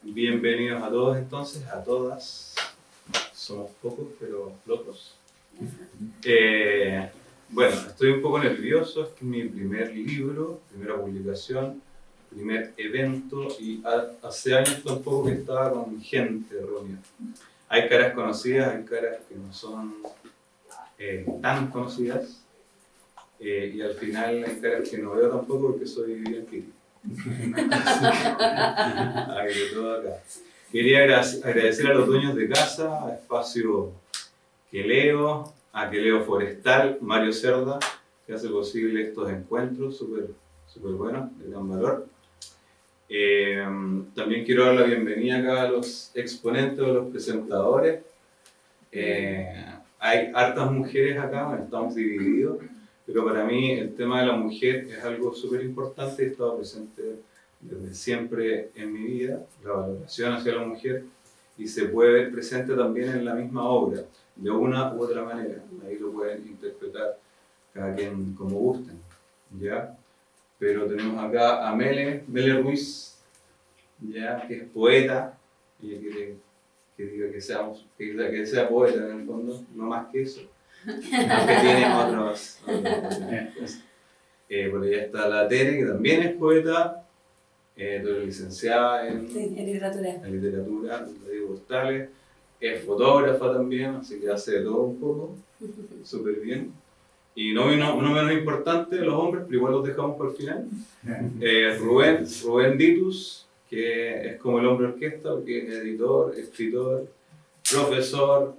Bienvenidos a todos entonces, a todas. Somos pocos, pero locos. Bueno, estoy un poco nervioso, es que es mi primer libro, primera publicación, primer evento, y hace años tampoco que estaba con gente reunida. Hay caras conocidas, hay caras que no son tan conocidas, y al final hay caras que no veo tampoco porque soy bien crítico. Hay de todo acá. Quería agradecer a los dueños de casa, a Espacio Queleo, a Queleo Forestal, Mario Cerda, que hace posible estos encuentros súper buenos, de gran valor. También quiero dar la bienvenida acá a los exponentes, a los presentadores. Hay hartas mujeres acá, bueno, estamos divididos, pero para mí el tema de la mujer es algo súper importante y he estado presente desde siempre en mi vida, la valoración hacia la mujer, y se puede ver presente también en la misma obra, de una u otra manera. Ahí lo pueden interpretar cada quien como gusten, ¿ya? Pero tenemos acá a Mele Ruiz, ¿ya? Que es poeta, y ella quiere que diga que sea poeta en el fondo, no más que eso, aunque tiene otras cosas. Por allá está la Tere, que también es poeta, licenciada en literatura, de Diego Portales, es fotógrafa también, así que hace de todo un poco, súper bien. Y no menos importante, los hombres, pero igual los dejamos por el final. Rubén Ditus, que es como el hombre orquesta, porque es editor, escritor, profesor,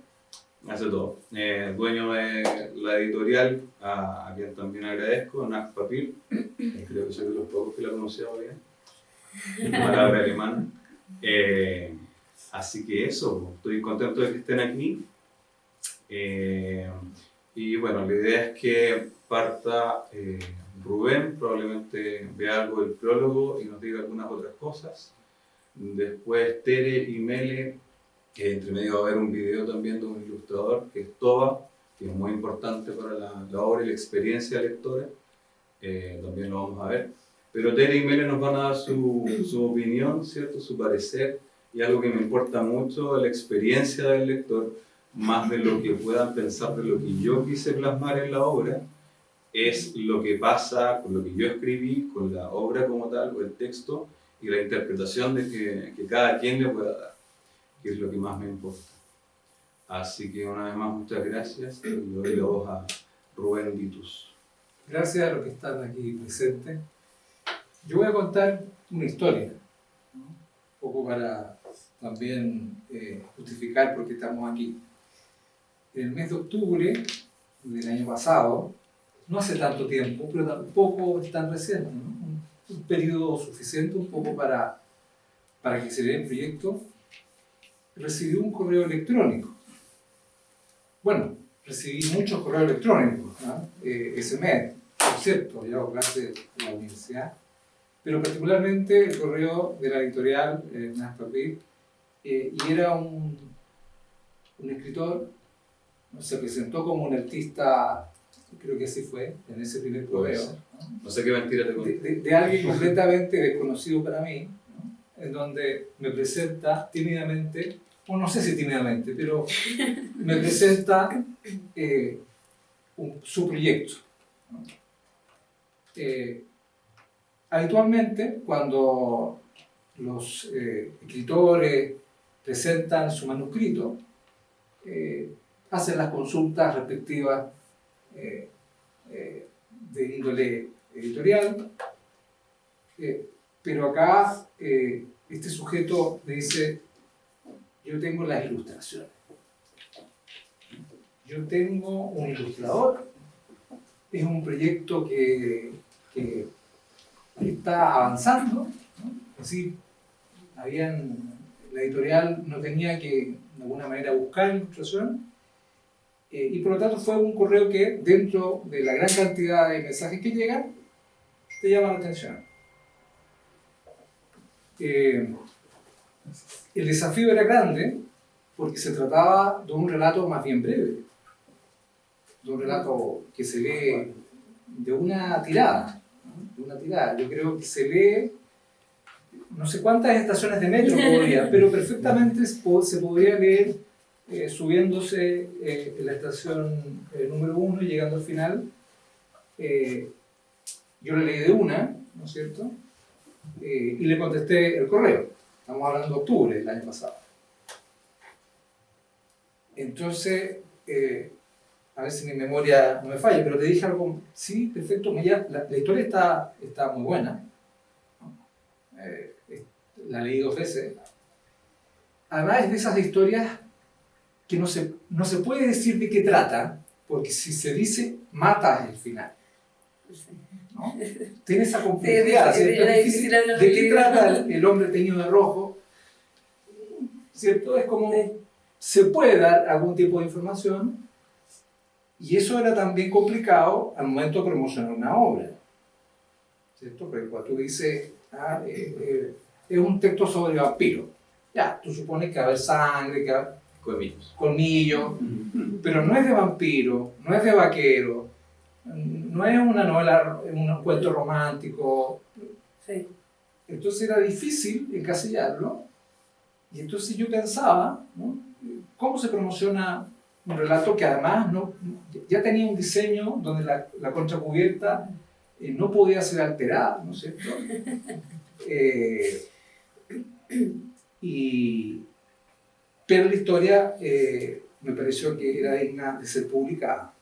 hace todo. Dueño de la editorial, a quien también agradezco, Nac Papil, creo que soy de los pocos que la conocía bien, palabra alemana. Así que eso, estoy contento de que estén aquí. Y bueno, la idea es que parta Rubén, probablemente vea algo del prólogo y nos diga algunas otras cosas. Después Tere y Mele, entre medio va a haber un video también de un ilustrador que es Toba, que es muy importante para la obra y la experiencia lectora. También lo vamos a ver. Pero Tere y Mele nos van a dar su opinión, ¿cierto? Su parecer, y algo que me importa mucho, la experiencia del lector, más de lo que puedan pensar de lo que yo quise plasmar en la obra, es lo que pasa con lo que yo escribí, con la obra como tal, o el texto, y la interpretación que cada quien le pueda dar, que es lo que más me importa. Así que una vez más, muchas gracias, y le doy la voz a Rubén Ditus. Gracias a los que están aquí presentes. Yo voy a contar una historia, ¿no? Un poco para también justificar por qué estamos aquí. En el mes de octubre del año pasado, no hace tanto tiempo, pero tampoco es tan reciente, ¿no? Un periodo suficiente un poco para que se dé el proyecto, recibí un correo electrónico. Bueno, recibí muchos correos electrónicos, ¿no? Ese mes, por cierto, yo hago clase en la universidad, pero particularmente el correo de la editorial Nac Papil, y era un escritor, se presentó como un artista, creo que así fue, en ese primer correo. No sé qué mentira te conté. De alguien completamente desconocido para mí, ¿no? En donde me presenta tímidamente, o no sé si tímidamente, pero me presenta su proyecto, ¿no? Habitualmente, cuando los escritores presentan su manuscrito, hacen las consultas respectivas de índole editorial, pero acá este sujeto me dice: yo tengo las ilustraciones, yo tengo un ilustrador, es un proyecto que está avanzando, ¿no? Así, la editorial no tenía que de alguna manera buscar ilustración, y por lo tanto fue un correo que, dentro de la gran cantidad de mensajes que llegan, te llama la atención. El desafío era grande porque se trataba de un relato más bien breve, de un relato que se lee de una tirada, ¿no? De una tirada. Yo creo que se lee no sé cuántas estaciones de metro podría, pero perfectamente se podría leer subiéndose en la estación número 1 y llegando al final. Yo le leí de una, ¿no es cierto? Y le contesté el correo. Estamos hablando de octubre del año pasado. Entonces, a ver si mi memoria no me falla, pero te dije algo, sí, perfecto, la historia está muy buena. La leí 2 veces. Además es de esas historias que no se puede decir de qué trata, porque si se dice, matas el final. ¿No? Tiene esa complejidad, ¿cierto? Es difícil. ¿De qué trata el hombre teñido de rojo? ¿Cierto? Es como, se puede dar algún tipo de información, y eso era también complicado al momento de promocionar una obra, ¿cierto? Porque cuando tú dices, es un texto sobre vampiros, ya, tú supones que va a haber sangre, que va a haber colmillos, pero no es de vampiro, no es de vaquero, no es una novela, un cuento romántico. Sí. Entonces era difícil encasillarlo, y entonces yo pensaba, ¿no? ¿Cómo se promociona un relato que además ya tenía un diseño donde la contracubierta no podía ser alterada, ¿no es cierto? Pero la historia me pareció que era digna de ser publicada.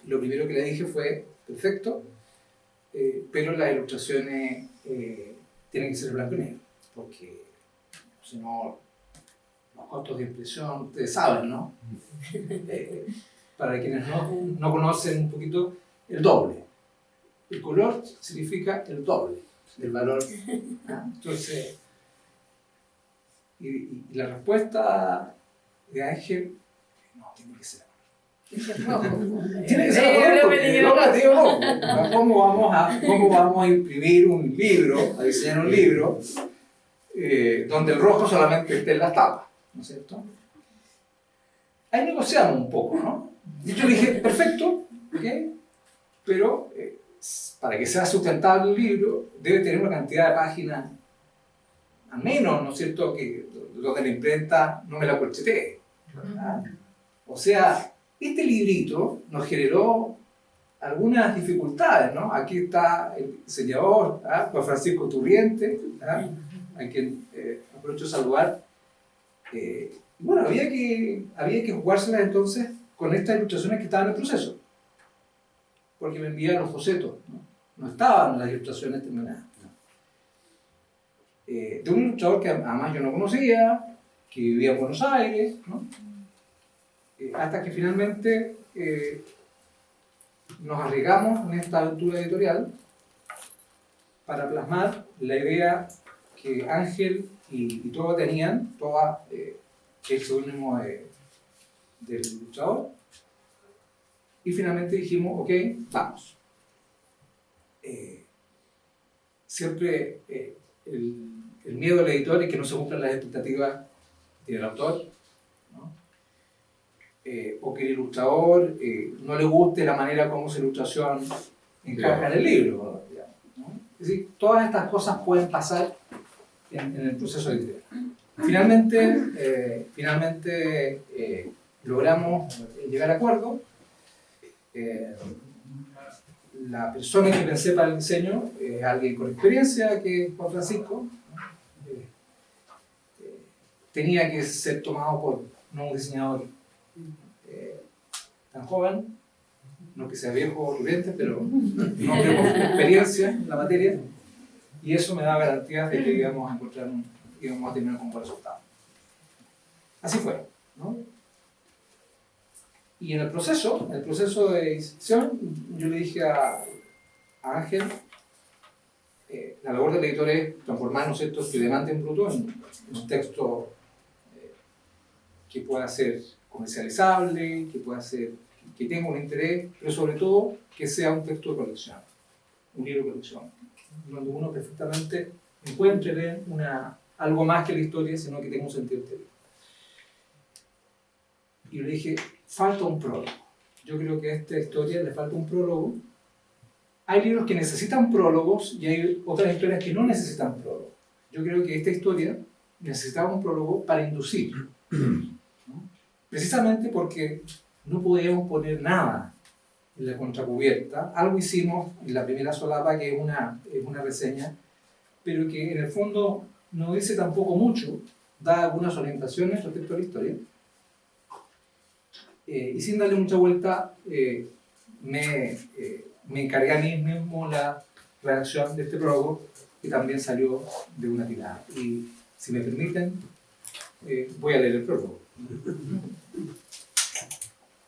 Lo primero que le dije fue, perfecto, pero las ilustraciones tienen que ser en blanco y negro, porque si no, los costos de impresión, ustedes saben, ¿no? Para quienes no conocen un poquito, el doble. El color significa el doble del valor. Entonces, y la respuesta de Ángel, no, tiene que ser. Tiene que ser rojo. ¿Cómo vamos a imprimir un libro, a diseñar un libro, donde el rojo solamente esté en las tapas, ¿no es cierto? Ahí negociamos un poco, ¿no? Y yo le dije, perfecto, ¿okay? Pero para que sea sustentable el libro, debe tener una cantidad de páginas a menos, ¿no es cierto?, que donde la imprenta no me la corchetee. O sea, este librito nos generó algunas dificultades, ¿no? Aquí está el diseñador, Juan Francisco Turriente, a quien aprovecho de saludar. Bueno, había que jugárselas entonces con estas ilustraciones que estaban en proceso, porque me enviaron los bocetos, no estaban las ilustraciones terminadas. De un ilustrador que además yo no conocía, que vivía en Buenos Aires, ¿no? Hasta que finalmente nos arriesgamos en esta aventura editorial para plasmar la idea que Ángel y Toba tenían, Toba el seudónimo del ilustrador, y finalmente dijimos, ok, vamos. Siempre el miedo del editor es que no se cumplan las expectativas del autor, ¿no? O que el ilustrador no le guste la manera como esa ilustración encaja en el libro, digamos, ¿no? Es decir, todas estas cosas pueden pasar en el proceso editorial. Finalmente logramos llegar a acuerdo. La persona que pensé para el diseño es alguien con experiencia, que es Juan Francisco. Tenía que ser tomado por no un diseñador tan joven, no que sea viejo o prudente, pero un hombre con experiencia en la materia, y eso me da garantías de que íbamos a tener un buen resultado. Así fue, ¿no? Y en el proceso de edición, yo le dije a Ángel, la labor del editor es transformar, ¿no es cierto?, su demanda en bruto en un texto que pueda ser comercializable, que tenga un interés, pero sobre todo que sea un texto de colección, un libro de colección, donde uno perfectamente encuentre algo más que la historia, sino que tenga un sentido exterior. Y le dije, falta un prólogo. Yo creo que a esta historia le falta un prólogo. Hay libros que necesitan prólogos y hay otras historias que no necesitan prólogo. Yo creo que esta historia necesitaba un prólogo para inducir, ¿no? Precisamente porque no podíamos poner nada en la contracubierta. Algo hicimos en la primera solapa, que es una reseña, pero que en el fondo no dice tampoco mucho, da algunas orientaciones respecto a la historia. Y sin darle mucha vuelta, me encargué a mí mismo la redacción de este prólogo, que también salió de una tirada. Y si me permiten, voy a leer el prólogo.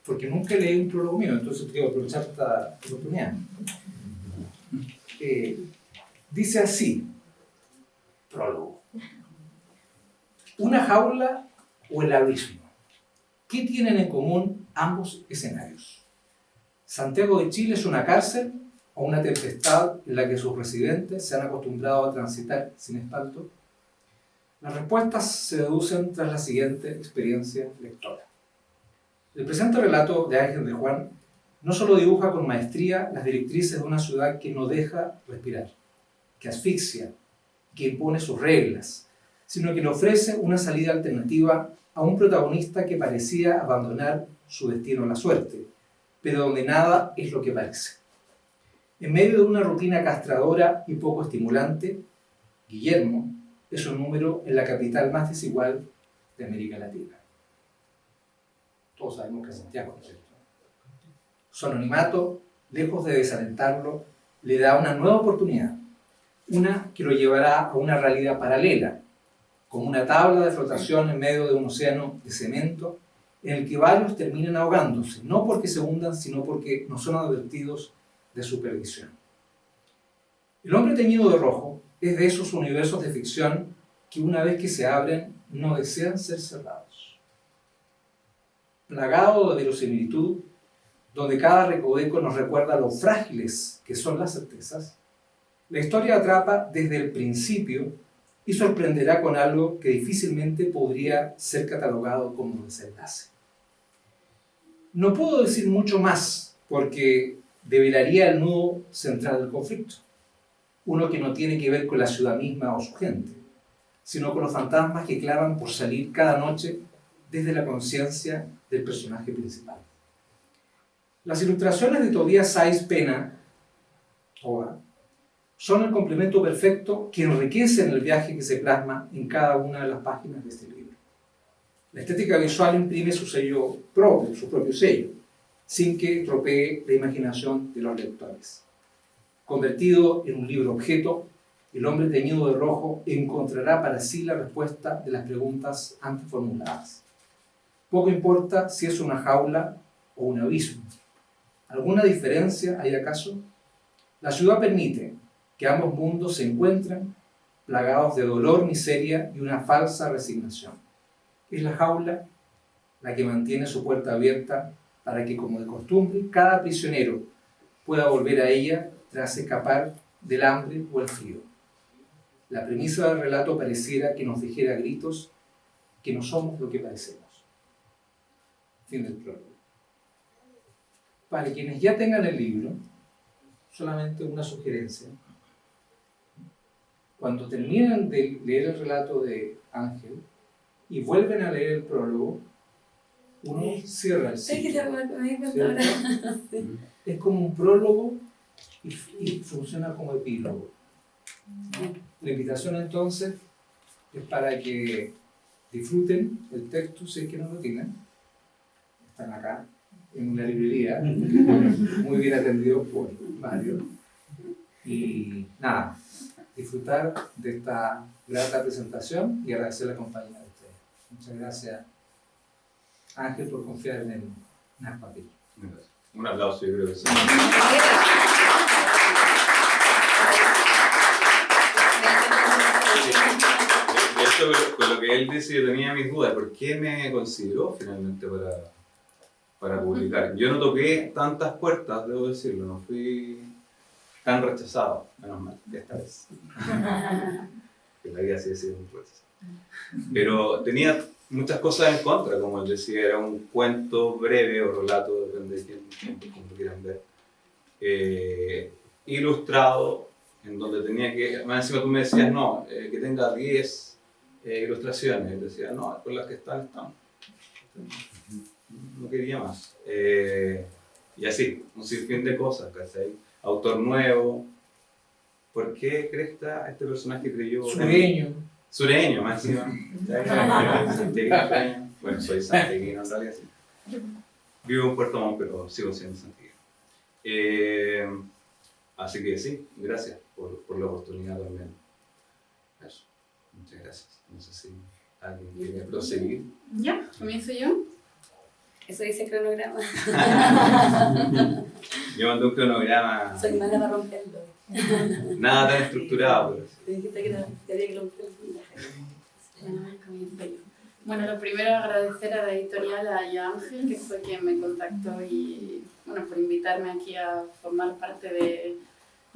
Porque nunca leí un prólogo mío, entonces quiero aprovechar esta oportunidad. Dice así, prólogo. ¿Una jaula o el abismo? ¿Qué tienen en común ambos escenarios? ¿Santiago de Chile es una cárcel o una tempestad en la que sus residentes se han acostumbrado a transitar sin espanto? Las respuestas se deducen tras la siguiente experiencia lectora. El presente relato de Ángel de Juan no solo dibuja con maestría las directrices de una ciudad que no deja respirar, que asfixia, que impone sus reglas, sino que le ofrece una salida alternativa a un protagonista que parecía abandonar su destino a la suerte, pero donde nada es lo que parece. En medio de una rutina castradora y poco estimulante, Guillermo es un número en la capital más desigual de América Latina. Todos sabemos que es Santiago, ¿no es cierto? Su anonimato, lejos de desalentarlo, le da una nueva oportunidad, una que lo llevará a una realidad paralela, como una tabla de flotación en medio de un océano de cemento en el que varios terminan ahogándose, no porque se hundan, sino porque no son advertidos de su perdición. El hombre teñido de rojo es de esos universos de ficción que una vez que se abren no desean ser cerrados. Plagado de verosimilitud, donde cada recoveco nos recuerda lo frágiles que son las certezas, la historia atrapa desde el principio y sorprenderá con algo que difícilmente podría ser catalogado como desenlace. No puedo decir mucho más porque develaría el nudo central del conflicto, uno que no tiene que ver con la ciudad misma o su gente, sino con los fantasmas que claman por salir cada noche desde la conciencia del personaje principal. Las ilustraciones de Tobías Sáiz Pena, Toba, son el complemento perfecto que enriquecen el viaje que se plasma en cada una de las páginas de este libro. La estética visual imprime su sello propio, su propio sello, sin que tropee la imaginación de los lectores. Convertido en un libro objeto, el hombre teñido de rojo encontrará para sí la respuesta de las preguntas antes formuladas. Poco importa si es una jaula o un abismo. ¿Alguna diferencia hay acaso? La ciudad permite que ambos mundos se encuentren plagados de dolor, miseria y una falsa resignación. Es la jaula la que mantiene su puerta abierta para que, como de costumbre, cada prisionero pueda volver a ella tras escapar del hambre o el frío. La premisa del relato pareciera que nos dijera a gritos que no somos lo que parecemos. Fin del prólogo. Para quienes ya tengan el libro, solamente una sugerencia. Cuando terminan de leer el relato de Ángel y vuelven a leer el prólogo, uno cierra el ciclo. Es como un prólogo y funciona como epílogo. La invitación entonces es para que disfruten el texto, si es que no lo tienen. Están acá en una librería, muy bien atendido por Mario. Y nada, disfrutar de esta grata presentación y agradecer la compañía de ustedes. Muchas gracias, Ángel, por confiar en Narpapil. Un aplauso, yo creo que sí. De hecho, con lo que él dice, yo tenía mis dudas. ¿Por qué me consideró finalmente para publicar? Yo no toqué tantas puertas, debo decirlo, no fui tan rechazado, menos mal, esta vez. Que la vida sí ha sido muy rechazada. Pero tenía muchas cosas en contra, como él decía, era un cuento breve o relato, depende de quién lo quieran ver, ilustrado, en donde tenía que, más encima tú me decías, no, que tenga 10 ilustraciones, y decía, no, con las que están. No quería más. Y así, un sinfín de cosas, ¿cachai? Autor nuevo. ¿Por qué cresta este personaje creyó? Sureño. Sureño, más encima. Santiaguino. Bueno, soy santiaguino en realidad, sí. Vivo en Puerto Montt, pero sigo siendo santiaguino. Así que sí, gracias por la oportunidad también. Eso. Muchas gracias. No sé si alguien quiere proseguir. Ya, comienzo yo. Eso dice cronograma. Yo mandé un cronograma. Soy mala para romperlo. Nada tan estructurado, pero sí. Te dijiste que había que romperlo. Comienzo yo. Bueno, lo primero agradecer a la editorial, a Ángel, que fue quien me contactó y bueno, por invitarme aquí a formar parte de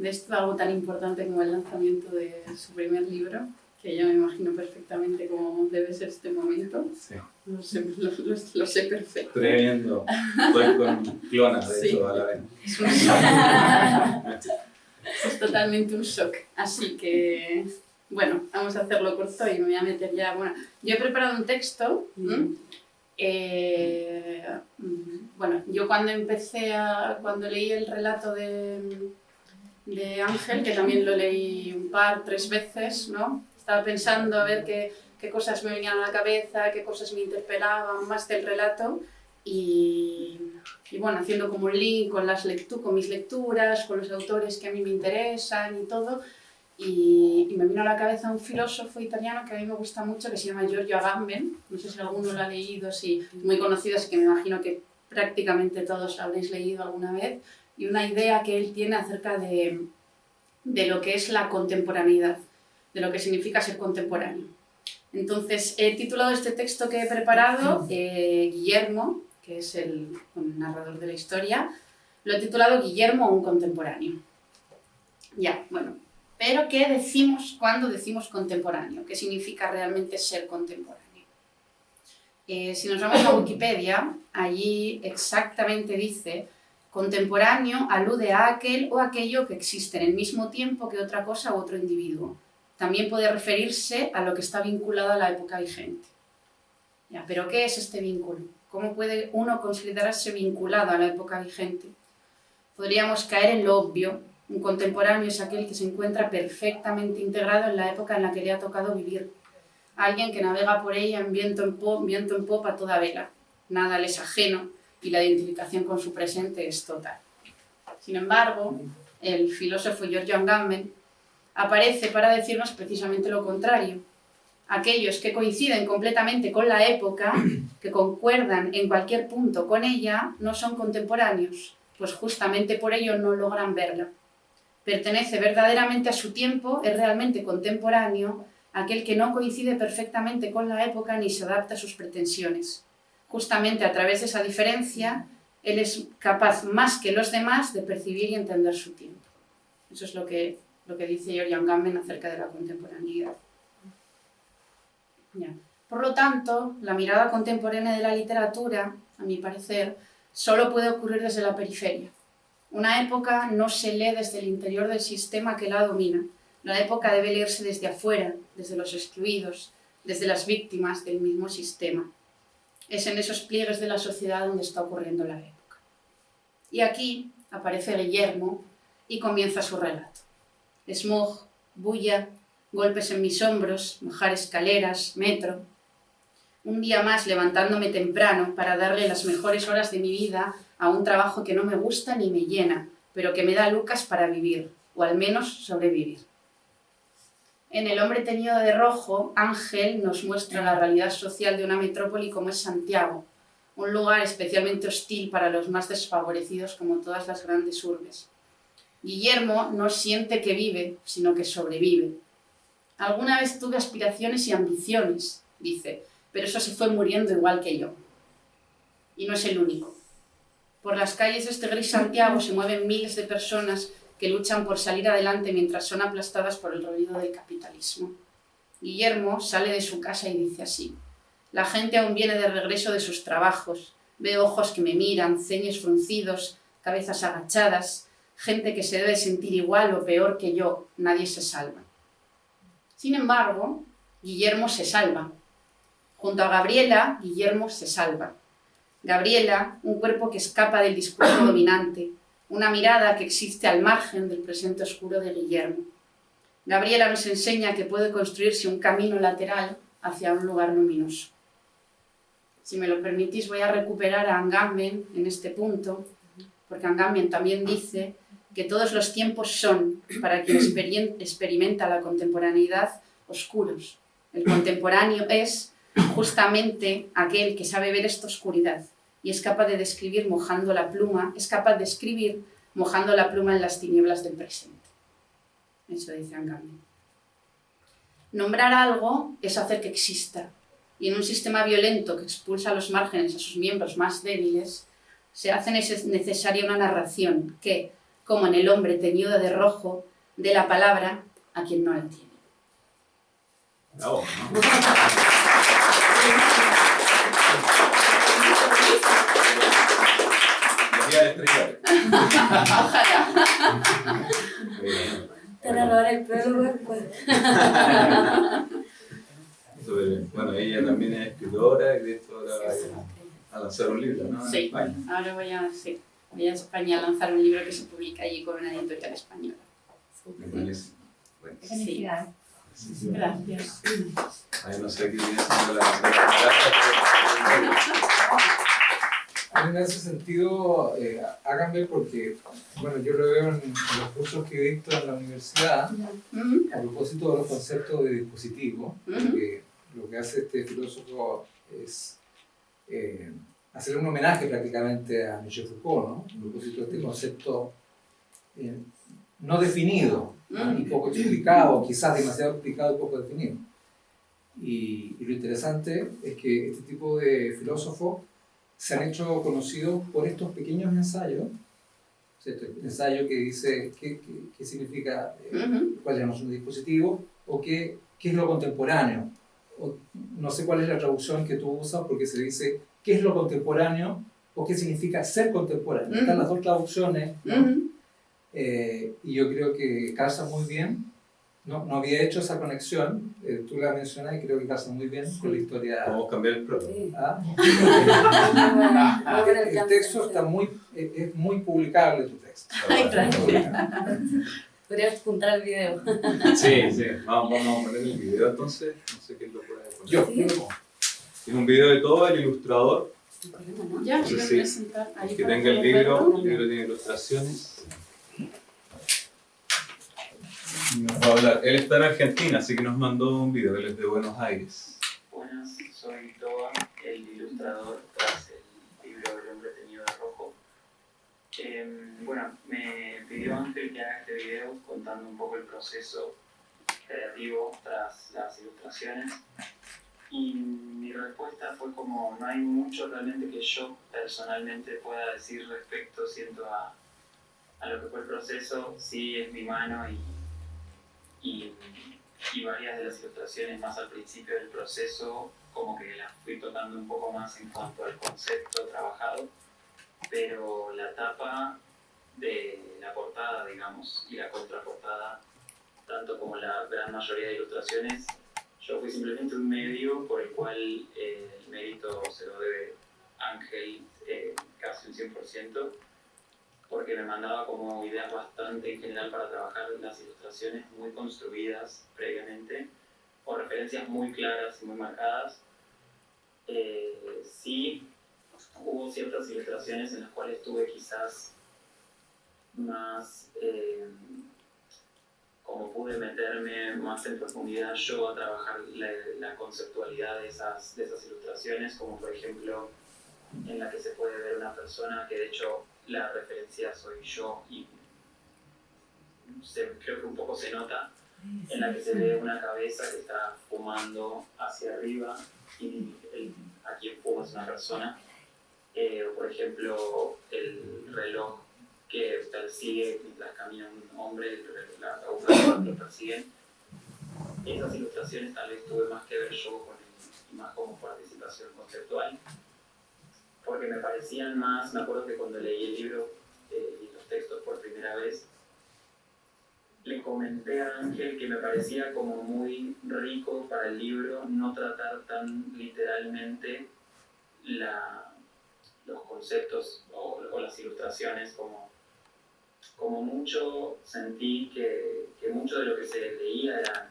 esto, algo tan importante como el lanzamiento de su primer libro, que yo me imagino perfectamente cómo debe ser este momento. Sí. Lo sé perfecto. Tremendo. Estoy con clona, de hecho, a la vez. Es un shock. Es totalmente un shock. Así que, bueno, vamos a hacerlo corto y me voy a meter ya. Bueno, yo he preparado un texto. Bueno, yo cuando leí el relato de Ángel, que también lo leí 3 veces, ¿no? Estaba pensando a ver qué cosas me venían a la cabeza, qué cosas me interpelaban más del relato y bueno, haciendo como un link con mis lecturas, con los autores que a mí me interesan y todo. Y me vino a la cabeza un filósofo italiano que a mí me gusta mucho, que se llama Giorgio Agamben. No sé si alguno lo ha leído, sí, muy conocido, así que me imagino que prácticamente todos lo habréis leído alguna vez. Y una idea que él tiene acerca de lo que es la contemporaneidad, de lo que significa ser contemporáneo. Entonces, he titulado este texto que he preparado, Guillermo, que es el narrador de la historia, lo he titulado Guillermo, un contemporáneo. Ya, bueno, pero ¿qué decimos cuando decimos contemporáneo? ¿Qué significa realmente ser contemporáneo? Si nos vamos a Wikipedia, allí exactamente dice: contemporáneo alude a aquel o aquello que existe en el mismo tiempo que otra cosa u otro individuo. También puede referirse a lo que está vinculado a la época vigente. Ya, ¿pero qué es este vínculo? ¿Cómo puede uno considerarse vinculado a la época vigente? Podríamos caer en lo obvio. Un contemporáneo es aquel que se encuentra perfectamente integrado en la época en la que le ha tocado vivir. Alguien que navega por ella en viento en popa a toda vela. Nada le es ajeno y la identificación con su presente es total. Sin embargo, el filósofo Giorgio Agamben aparece para decirnos precisamente lo contrario. Aquellos que coinciden completamente con la época, que concuerdan en cualquier punto con ella, no son contemporáneos, pues justamente por ello no logran verla. Pertenece verdaderamente a su tiempo, es realmente contemporáneo, aquel que no coincide perfectamente con la época ni se adapta a sus pretensiones. Justamente a través de esa diferencia, él es capaz más que los demás de percibir y entender su tiempo. Eso es lo que dice Giorgio Agamben acerca de la contemporaneidad. Ya. Por lo tanto, la mirada contemporánea de la literatura, a mi parecer, solo puede ocurrir desde la periferia. Una época no se lee desde el interior del sistema que la domina. La época debe leerse desde afuera, desde los excluidos, desde las víctimas del mismo sistema. Es en esos pliegues de la sociedad donde está ocurriendo la época. Y aquí aparece Guillermo y comienza su relato. Smog, bulla, golpes en mis hombros, bajar escaleras, metro. Un día más levantándome temprano para darle las mejores horas de mi vida a un trabajo que no me gusta ni me llena, pero que me da lucas para vivir, o al menos sobrevivir. En El hombre teñido de rojo, Ángel nos muestra la realidad social de una metrópoli como es Santiago, un lugar especialmente hostil para los más desfavorecidos como todas las grandes urbes. Guillermo no siente que vive, sino que sobrevive. Alguna vez tuve aspiraciones y ambiciones, dice, pero eso se fue muriendo igual que yo. Y no es el único. Por las calles de este gris Santiago se mueven miles de personas que luchan por salir adelante mientras son aplastadas por el ruido del capitalismo. Guillermo sale de su casa y dice así: La gente aún viene de regreso de sus trabajos. Veo ojos que me miran, ceños fruncidos, cabezas agachadas, gente que se debe sentir igual o peor que yo. Nadie se salva. Sin embargo, Guillermo se salva. Junto a Gabriela, Guillermo se salva. Gabriela, un cuerpo que escapa del discurso dominante, una mirada que existe al margen del presente oscuro de Guillermo. Gabriela nos enseña que puede construirse un camino lateral hacia un lugar luminoso. Si me lo permitís, voy a recuperar a Agamben en este punto, porque Agamben también dice que todos los tiempos son, para quien experimenta la contemporaneidad, oscuros. El contemporáneo es justamente aquel que sabe ver esta oscuridad y es capaz de describir mojando la pluma, es capaz de escribir mojando la pluma en las tinieblas del presente. Eso dice Agamben. Nombrar algo es hacer que exista, y en un sistema violento que expulsa a los márgenes a sus miembros más débiles, se hace necesaria una narración que, como en El hombre teñido de rojo, dé la palabra a quien no la tiene. Bravo, ¿no? Ojalá. Te van a robar el prólogo después. Bueno, ella también es escritora y de esto ahora va a lanzar un libro, ¿no? Sí, En España. ahora voy a España a lanzar un libro que se publica allí con una editorial española. Me parece. Bueno, Sí. Gracias. ahí no sé qué viene siendo la En ese sentido, háganme porque, bueno, yo lo veo en los cursos que he visto en la universidad, a propósito de los conceptos de dispositivo, porque lo que hace este filósofo es hacer un homenaje prácticamente a Michel Foucault, ¿no? A propósito de este concepto no definido, ¿no? Y poco explicado, quizás demasiado explicado y poco definido. Y lo interesante es que este tipo de filósofos se han hecho conocidos por estos pequeños ensayos, ¿cierto? Ensayo que dice qué significa, cuál es la noción de dispositivo, o qué es lo contemporáneo. O, no sé cuál es la traducción que tú usas, porque se dice qué es lo contemporáneo o qué significa ser contemporáneo. Están las dos traducciones, ¿no? Y yo creo que calza muy bien. No había hecho esa conexión, tú la mencionas y creo que calza muy bien con la historia. Vamos a cambiar el prólogo. Sí. ¿Ah? Bueno, El texto está es muy publicable, tu texto. Ay, gracias. podríamos juntar el video. Sí, vamos a poner el video entonces, no sé quién lo puede poner. Yo. Es un video de todo el ilustrador, Ya, Sí, voy a sí. presentar ahí que para tenga el verlo. libro tiene ilustraciones. Y nos va a hablar. Él está en Argentina, así que nos mandó un video, él es de Buenos Aires. Buenas, soy Toa, el ilustrador tras el libro El hombre teñido de rojo. Bueno, me pidió Ángel que haga este video contando un poco el proceso creativo tras las ilustraciones. Y mi respuesta fue como, no hay mucho realmente que yo personalmente pueda decir respecto, siento, a lo que fue el proceso. Sí, es mi mano y varias de las ilustraciones más al principio del proceso como que las fui tocando un poco más en cuanto al concepto trabajado, pero la tapa de la portada, digamos, y la contraportada, tanto como la gran mayoría de ilustraciones, yo fui simplemente un medio por el cual el mérito se lo debe Ángel casi un 100%, porque me mandaba como ideas bastante en general para trabajar las ilustraciones muy construidas previamente, o referencias muy claras y muy marcadas. Sí, hubo ciertas ilustraciones en las cuales tuve quizás más, como pude meterme más en profundidad yo a trabajar la conceptualidad de esas ilustraciones, como por ejemplo en la que se puede ver una persona que de hecho la referencia soy yo y creo que un poco se nota, en la que se ve una cabeza que está fumando hacia arriba y a quien fuma es una persona, o por ejemplo el reloj que persigue mientras camina un hombre, la aguja lo persiguen. Esas ilustraciones tal vez tuve más que ver yo con el más como participación conceptual, porque me parecían más, me acuerdo que cuando leí el libro y los textos por primera vez, le comenté a Ángel que me parecía como muy rico para el libro no tratar tan literalmente los conceptos o las ilustraciones, como mucho sentí que mucho de lo que se leía era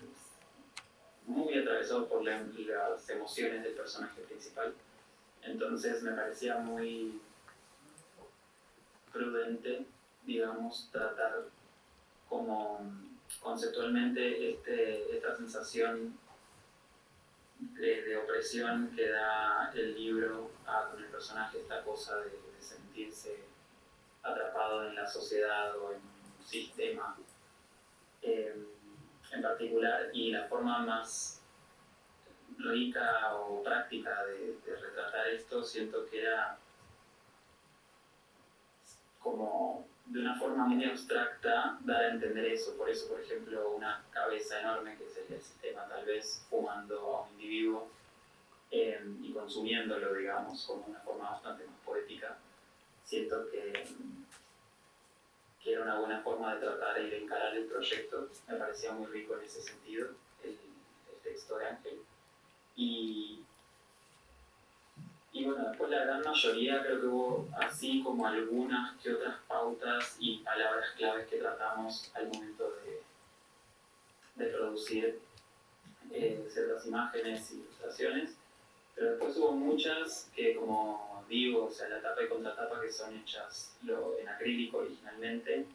muy atravesado por las emociones del personaje principal. Entonces me parecía muy prudente, digamos, tratar como conceptualmente esta sensación de opresión que da el libro con el personaje, esta cosa de sentirse atrapado en la sociedad o en un sistema en particular, y la forma más rica o práctica de retratar esto siento que era como de una forma muy abstracta dar a entender eso. Por eso, por ejemplo, una cabeza enorme, que sería el sistema, tal vez fumando a un individuo y consumiéndolo, digamos, como una forma bastante más poética, siento que era una buena forma de tratar y de encarar el proyecto. Me parecía muy rico en ese sentido el texto de Ángel. Y bueno, después la gran mayoría creo que hubo así como algunas que otras pautas y palabras claves que tratamos al momento de producir ciertas imágenes e ilustraciones, pero después hubo muchas que, como digo, o sea, la tapa y contratapa, que son hechas en acrílico originalmente,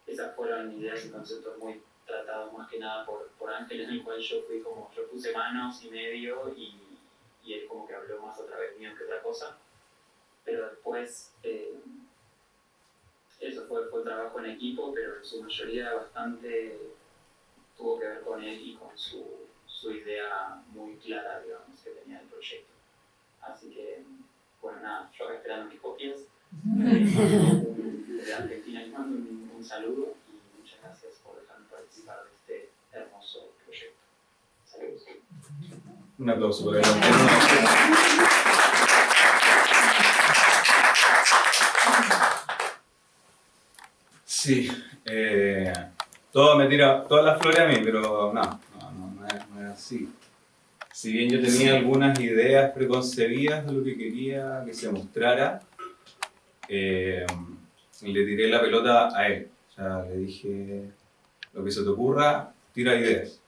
esas fueron ideas y conceptos muy tratados más que nada por Ángel, en el cual yo puse manos y medio y él como que habló más a través mío que otra cosa, pero después eso fue trabajo en equipo, pero en su mayoría bastante tuvo que ver con él y con su idea muy clara, digamos, que tenía del proyecto. Así que, bueno, nada, yo acá esperando mis copias. De Argentina les mando un saludo y muchas gracias por dejarme participar de este hermoso proyecto. Saludos. Un aplauso para él. Sí, todo me tira todas las flores a mí, pero no es así. Si bien yo tenía algunas ideas preconcebidas de lo que quería que se mostrara, le tiré la pelota a él. O sea, le dije, lo que se te ocurra, tira ideas,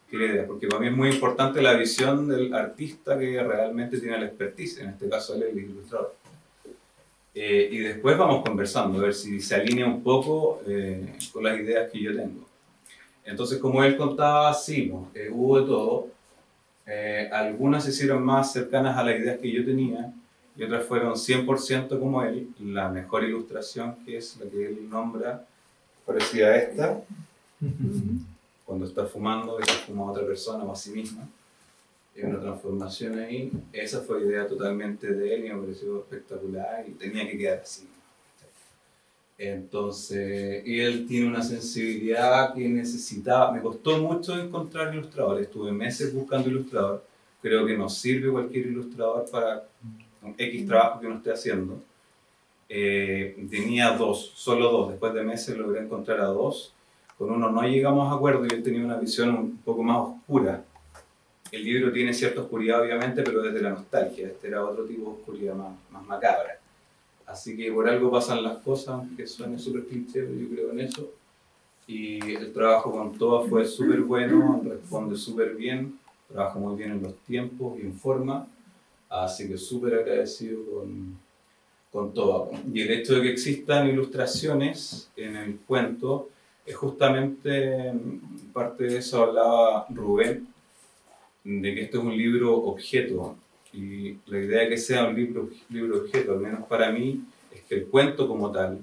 porque para mí es muy importante la visión del artista que realmente tiene la expertise, en este caso él es el ilustrador. Y después vamos conversando, a ver si se alinea un poco con las ideas que yo tengo. Entonces, como él contaba, sí, hubo de todo. Algunas se hicieron más cercanas a las ideas que yo tenía y otras fueron 100% como él. La mejor ilustración, que es la que él nombra, parecía esta, cuando está fumando y se fuma a otra persona o a sí misma. Hay una transformación ahí. Esa fue idea totalmente de él y me pareció espectacular y tenía que quedar así. Entonces, él tiene una sensibilidad que necesitaba. Me costó mucho encontrar ilustradores, estuve meses buscando ilustrador. Creo que nos sirve cualquier ilustrador para un X trabajo que uno esté haciendo. Tenía solo dos. Después de meses logré encontrar a dos. Con uno no llegamos a acuerdo y él tenía una visión un poco más oscura. El libro tiene cierta oscuridad, obviamente, pero desde la nostalgia. Este era otro tipo de oscuridad más macabra. Así que por algo pasan las cosas, aunque suene súper cliché, pero yo creo en eso. Y el trabajo con Toba fue súper bueno, responde súper bien, trabaja muy bien en los tiempos y en forma. Así que súper agradecido con Toba. Y el hecho de que existan ilustraciones en el cuento es justamente, parte de eso hablaba Rubén, de que esto es un libro objeto. Y la idea de que sea un libro objeto, al menos para mí, es que el cuento como tal,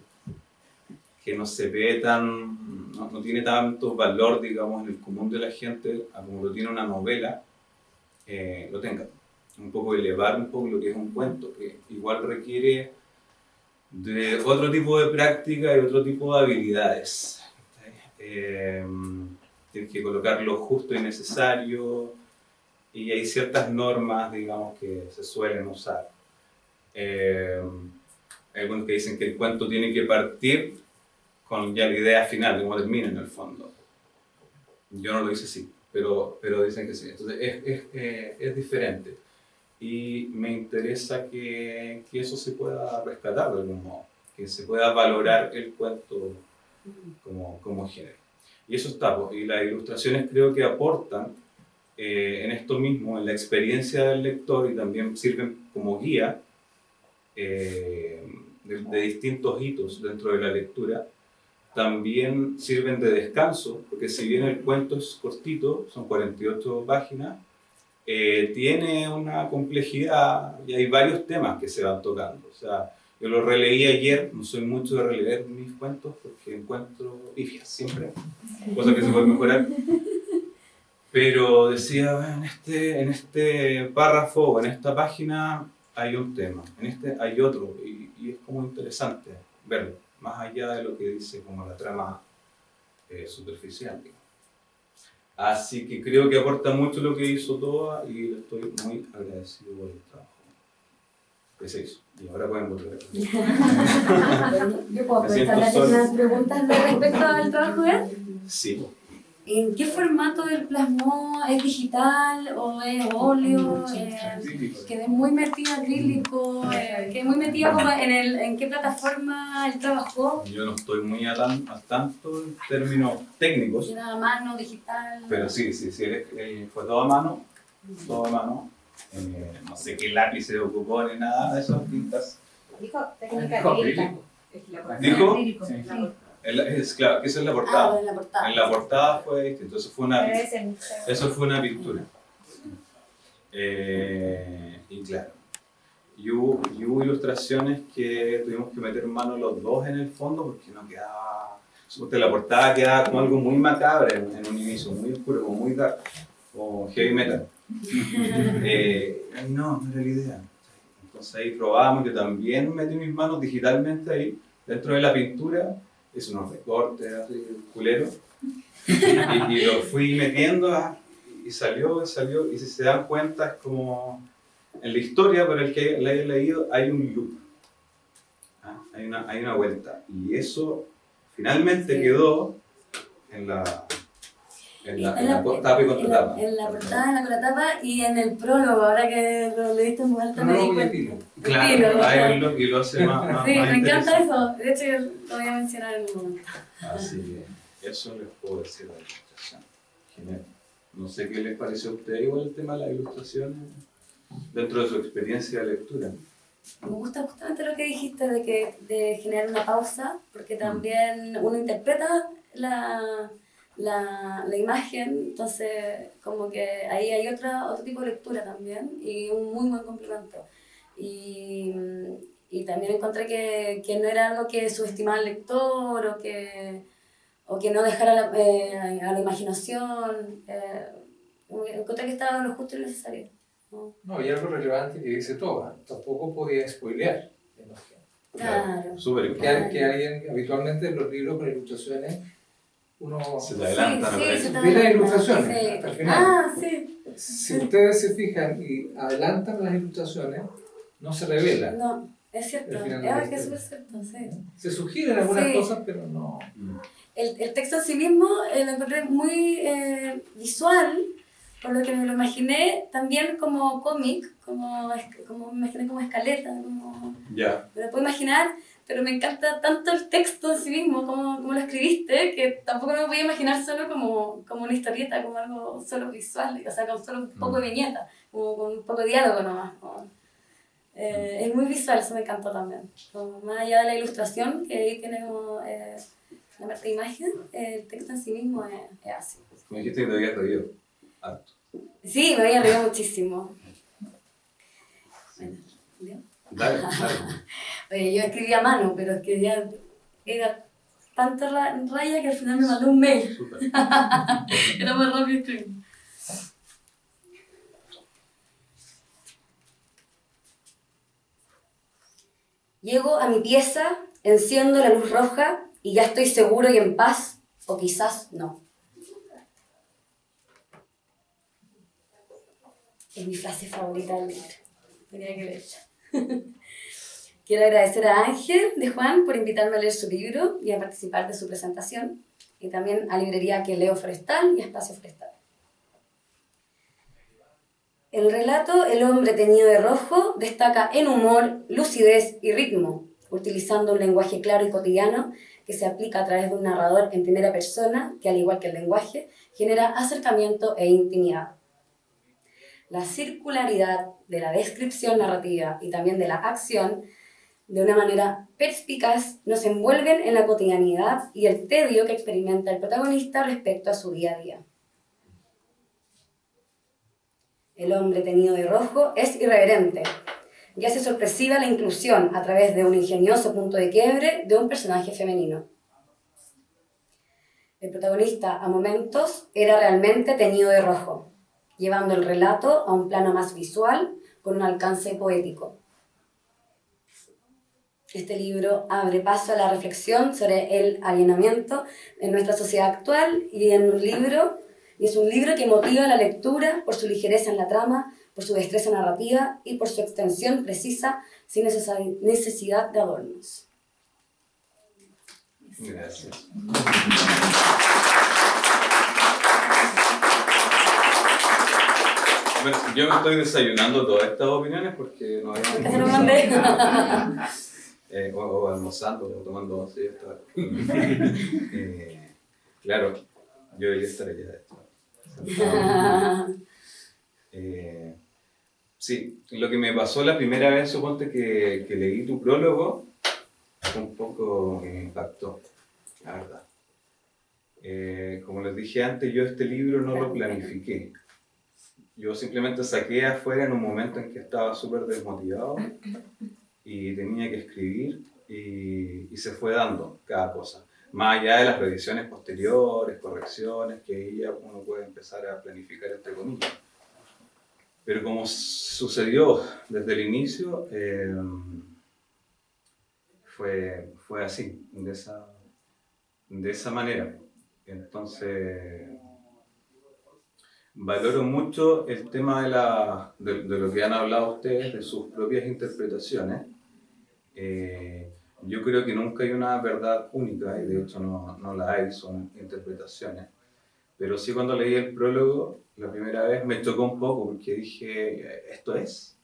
que no se ve no tiene tanto valor, digamos, en el común de la gente, como lo tiene una novela, lo tenga. Un poco elevar un poco lo que es un cuento, que igual requiere de otro tipo de práctica y otro tipo de habilidades. Tienes que colocar lo justo y necesario, y hay ciertas normas, digamos, que se suelen usar. Hay algunos que dicen que el cuento tiene que partir con ya la idea final, de cómo termina en el fondo. Yo no lo hice así, pero dicen que sí. Entonces es diferente. Y me interesa que eso se pueda rescatar de algún modo, que se pueda valorar el cuento como género. Y eso está, pues, y las ilustraciones creo que aportan en esto mismo, en la experiencia del lector, y también sirven como guía de distintos hitos dentro de la lectura. También sirven de descanso, porque si bien el cuento es cortito, son 48 páginas, tiene una complejidad y hay varios temas que se van tocando. O sea, yo lo releí ayer, no soy mucho de releer mis cuentos porque encuentro pifias siempre, cosas que se pueden mejorar. Pero decía, bueno, en este párrafo o en esta página hay un tema, en este hay otro, y es como interesante verlo, más allá de lo que dice como la trama superficial, digamos. Así que creo que aporta mucho lo que hizo Toa y le estoy muy agradecido por el trabajo que se hizo. Y ahora pueden volver. ¿Yo puedo Me siento preguntarle solo. unas preguntas de respecto al trabajo de él? Sí. ¿En qué formato él plasmó? ¿Es digital o es óleo? Quedé muy metida acrílico, quedé muy metida como en qué plataforma él trabajó. Yo no estoy muy al tanto en términos técnicos, ¿Era a mano, digital? pero sí, él fue todo a mano, todo a mano. No sé qué lápiz se ocupó ni nada de esas tintas. Dijo técnica Dijo acrílica. ¿Dijo? Sí. Claro, que esa es la Ah, portada. en la portada. En la portada fue distinto, Pero es el museo. eso fue una pintura. Y claro, y hubo ilustraciones que tuvimos que meter mano los dos en el fondo porque no quedaba. Suponte la portada quedaba como algo muy macabro en un inicio, muy oscuro, como muy dark, como heavy metal. No era la idea. Entonces ahí probábamos, yo también metí mis manos digitalmente ahí, dentro de la pintura, hice unos recortes así, culeros, y lo fui metiendo y salió, y si se dan cuenta es como en la historia, para el que la haya leído, hay un loop, hay una vuelta, y eso finalmente quedó en la tapa y contratapa. En la portada, en la contratapa y en el prólogo, ahora que lo leíste en voz alta me di Prólogo y cuenta. epílogo. Claro, ahí y lo hace más Sí, me encanta interesante. eso. De hecho, yo lo voy a mencionar en un momento. Así que eso les puedo decir de la ilustración. Genial. No sé qué les pareció a ustedes igual el tema de las ilustraciones dentro de su experiencia de lectura. Me gusta justamente lo que dijiste de generar una pausa, porque también uno interpreta la imagen, entonces como que ahí hay otro tipo de lectura también y un muy buen complemento. Y también encontré que no era algo que subestimara al lector o que no dejara a la imaginación. Encontré que estaba lo justo y necesario. No, y algo relevante que dice Toba, tampoco podía spoilear la imagen. Claro. Súper Que importante. alguien, habitualmente en los libros con ilustraciones, uno Se te adelanta, Sí, me sí, parece. se te ve las adelanta, ilustraciones sí. hasta el final. Ah, sí. Si ustedes se fijan y adelantan las ilustraciones, no se revela. No, es cierto. Al final de la Es que es historia. súper cierto, sí. Se sugieren algunas Sí. cosas, pero no. El texto en sí mismo lo encontré muy visual, por lo que me lo imaginé también como cómic, como me imaginé como escaleta, Ya. me lo puedo imaginar, pero me encanta tanto el texto en sí mismo, como lo escribiste, que tampoco me voy a imaginar solo como una historieta, como algo solo visual, o sea, con solo un poco de viñeta, como con un poco de diálogo nomás. Es muy visual, eso me encantó también. Como más allá de la ilustración, que ahí tiene como la parte de imagen, el texto en sí mismo es así. Me dijiste que te habías reído. Harto. Sí, me había reído muchísimo. Bueno, ¿leo? Dale, dale. Oye, yo escribí a mano, pero es que ya era tanta raya que al final me mandó un mail. Súper. Era más rápido escribir. Llego a mi pieza, enciendo la luz roja y ya estoy seguro y en paz, o quizás no. Es mi frase favorita del libro. Tenía que leerla. Quiero agradecer a Ángel de Juan por invitarme a leer su libro y a participar de su presentación, y también a Librería Queleo Forestal y a Espacio Forestal. El relato El hombre teñido de rojo destaca en humor, lucidez y ritmo, utilizando un lenguaje claro y cotidiano que se aplica a través de un narrador en primera persona que, al igual que el lenguaje, genera acercamiento e intimidad. La circularidad de la descripción narrativa y también de la acción, de una manera perspicaz, nos envuelven en la cotidianidad y el tedio que experimenta el protagonista respecto a su día a día. El hombre teñido de rojo es irreverente y hace sorpresiva la inclusión a través de un ingenioso punto de quiebre de un personaje femenino. El protagonista, a momentos, era realmente teñido de rojo, llevando el relato a un plano más visual con un alcance poético. Este libro abre paso a la reflexión sobre el alienamiento en nuestra sociedad actual y es un libro que motiva la lectura por su ligereza en la trama, por su destreza narrativa y por su extensión precisa sin necesidad de adornos. Gracias. Bueno, yo me estoy desayunando todas estas opiniones porque no había... ¿Por qué se lo mandé? O almorzando, o tomando once, claro, yo debería estar allá. Sí, lo que me pasó la primera vez, suponte que leí tu prólogo, un poco me impactó, la verdad. Como les dije antes, yo este libro no lo planifiqué. Yo simplemente saqué afuera en un momento en que estaba súper desmotivado y tenía que escribir y se fue dando cada cosa. Más allá de las revisiones posteriores, correcciones, que ahí ya uno puede empezar a planificar entre comillas. Pero como sucedió desde el inicio, fue así, de esa manera. Entonces, valoro mucho el tema de lo que han hablado ustedes, de sus propias interpretaciones. Yo creo que nunca hay una verdad única, y de hecho no la hay, son interpretaciones. Pero sí, cuando leí el prólogo, la primera vez me chocó un poco, porque dije, ¿esto es?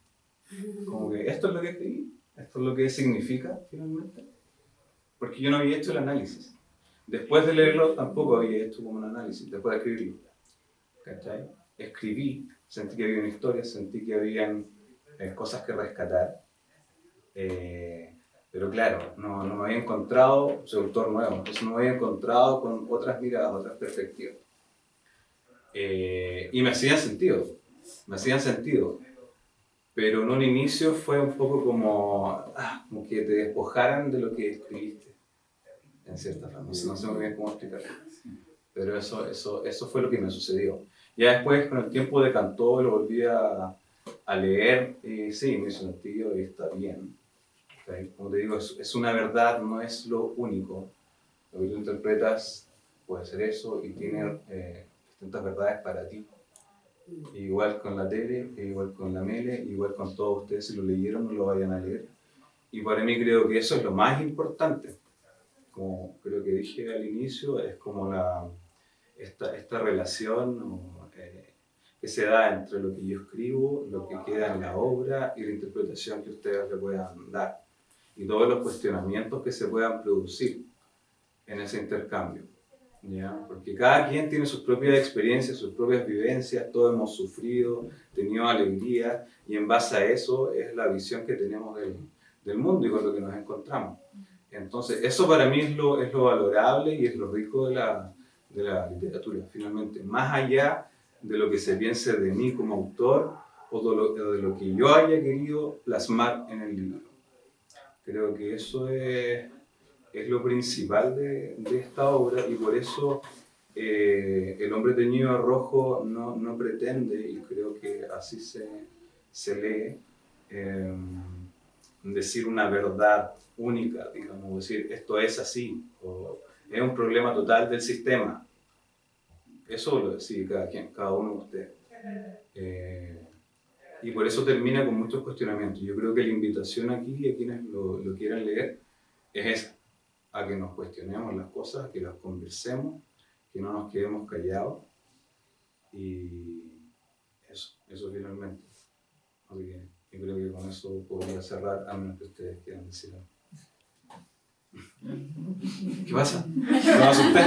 Como que esto es lo que escribí, esto es lo que significa finalmente. Porque yo no había hecho el análisis. Después de leerlo tampoco había hecho como un análisis, después de escribirlo. ¿Cachai? Escribí, sentí que había una historia, sentí que habían cosas que rescatar. Pero claro, no me había encontrado, soy autor nuevo, entonces no me había encontrado con otras miradas, otras perspectivas. Y me hacían sentido. Pero en un inicio fue un poco como que te despojaran de lo que escribiste, en cierta forma. No sé muy bien cómo explicarlo. Pero eso fue lo que me sucedió. Ya después, con el tiempo decantó, lo volví a leer y sí, me hizo sentido y está bien. Como te digo, es una verdad, no es lo único. Lo que tú interpretas puede ser eso y tiene distintas verdades para ti. Igual con la Tere, igual con la Mele, igual con todos ustedes, si lo leyeron, no lo vayan a leer. Y para mí creo que eso es lo más importante. Como creo que dije al inicio, es como esta relación que se da entre lo que yo escribo, lo que queda en la obra y la interpretación que ustedes le puedan dar. Y todos los cuestionamientos que se puedan producir en ese intercambio. ¿Ya? Porque cada quien tiene sus propias experiencias, sus propias vivencias, todos hemos sufrido, tenido alegría, y en base a eso es la visión que tenemos del mundo y con lo que nos encontramos. Entonces, eso para mí es lo valorable y es lo rico de la literatura, finalmente. Más allá de lo que se piense de mí como autor o de lo que yo haya querido plasmar en el libro. Creo que eso es lo principal de esta obra y por eso El hombre teñido de rojo no pretende, y creo que así se lee, decir una verdad única, digamos, decir esto es así, o es un problema total del sistema. Eso lo decide cada uno de ustedes. Y por eso termina con muchos cuestionamientos. Yo creo que la invitación aquí, a quienes lo quieran leer, es esa, a que nos cuestionemos las cosas, que las conversemos, que no nos quedemos callados, y eso finalmente. Así que yo creo que con eso podría cerrar, a menos que ustedes quieran decir algo. ¿Qué pasa? ¿No me asusté?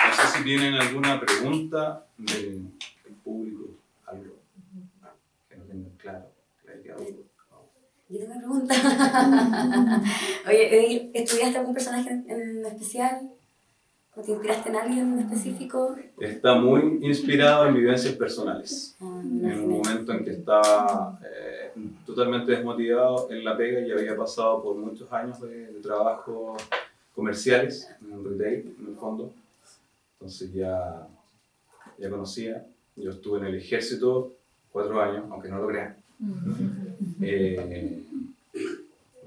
No sé si tienen alguna pregunta del público, algo que no tengan claro. Yo tengo una pregunta. Oye, ¿estudiaste algún personaje en especial? ¿O te inspiraste en alguien en específico? Está muy inspirado en vivencias personales. En un momento en que estaba totalmente desmotivado en la pega y había pasado por muchos años de trabajo comerciales, en retail, en el fondo. Entonces ya conocía. Yo estuve en el ejército 4 años, aunque no lo crean.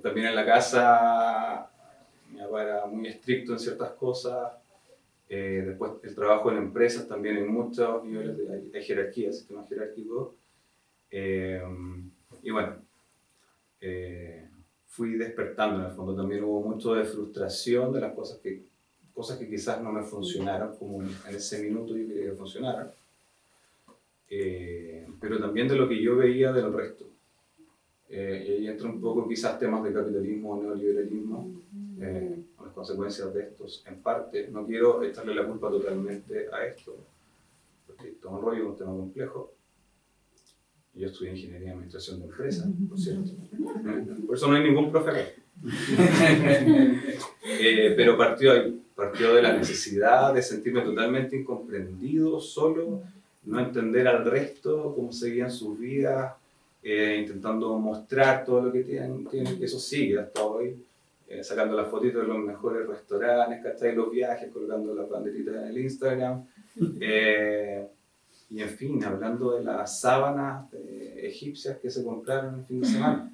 También en la casa mi papá era muy estricto en ciertas cosas. Después el trabajo en empresas también en muchos niveles de jerarquía, sistemas jerárquicos. Y bueno, fui despertando en el fondo. También hubo mucho de frustración de las cosas que quizás no me funcionaron como en ese minuto yo quería que funcionaran. Pero también de lo que yo veía del resto. Y ahí entra un poco quizás temas de capitalismo o neoliberalismo, las consecuencias de estos en parte. No quiero echarle la culpa totalmente a esto, porque todo un rollo es un tema complejo. Yo estudié ingeniería y administración de empresas, por cierto. Por eso no hay ningún profe acá. Pero partió ahí, partió de la necesidad de sentirme totalmente incomprendido, solo, no entender al resto, cómo seguían sus vidas, intentando mostrar todo lo que tienen, que eso sigue hasta hoy, sacando las fotitos de los mejores restaurantes, ¿cachai? Los viajes, colgando las banderitas en el Instagram, y en fin, hablando de las sábanas egipcias que se compraron el fin de semana.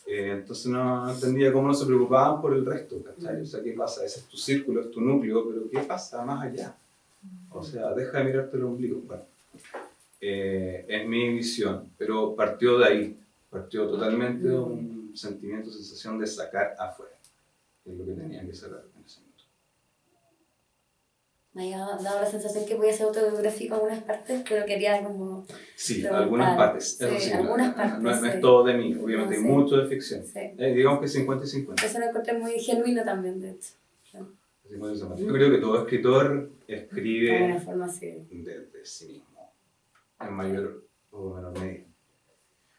Entonces no entendía cómo no se preocupaban por el resto, ¿cachai? O sea, ¿qué pasa? Ese es tu círculo, es tu núcleo, pero ¿qué pasa más allá? O sea, deja de mirarte el ombligo. Bueno, es mi visión, pero partió de ahí, partió totalmente de un sentimiento, sensación de sacar afuera, que es lo que tenía que sacar en ese momento. Me ha dado la sensación que voy a ser autobiográfico en algunas partes, pero quería como... Sí, algunas partes, eso sí, algunas partes, no es todo de mí, obviamente hay mucho de ficción, sí. Digamos que 50 y 50. Eso lo encontré muy genuino también, de hecho. Yo creo que todo escritor escribe De alguna forma, sí. desde sí mismo, en mayor o menor medida.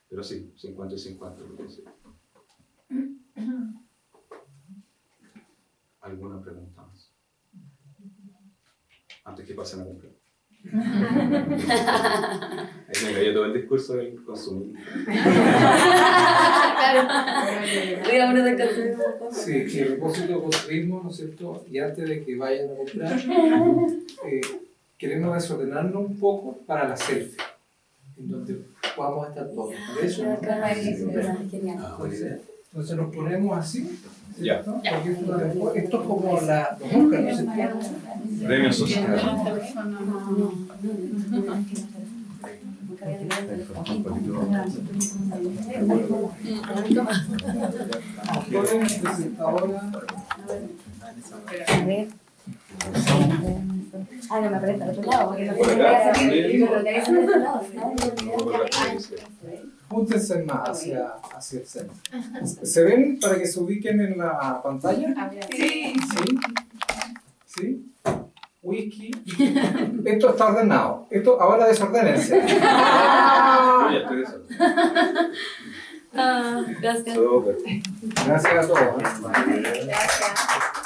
Pero sí, 50 y 50. Sí. ¿Alguna pregunta más? Antes que pasen a comprar. Ahí me cayó todo el discurso del consumismo. Sí, que a propósito de consumismo, ¿no es cierto? Y antes de que vayan a comprar, queremos desordenarnos un poco para la selfie, en donde podamos estar todos. ¿Por eso? Entonces nos ponemos así, ¿cierto? Porque esto es como los Oscar, ¿no es cierto? Premios Oscar. Ah, no me aprieta al otro lado, porque no tengo que lado. Júntense más hacia el centro. ¿Se ven para que se ubiquen en la pantalla? Sí. ¿Sí? ¿Sí? Whisky. Esto está ordenado. Esto ahora desordenense. Ya estoy desordenado. Gracias. Súper. Gracias a todos. Gracias.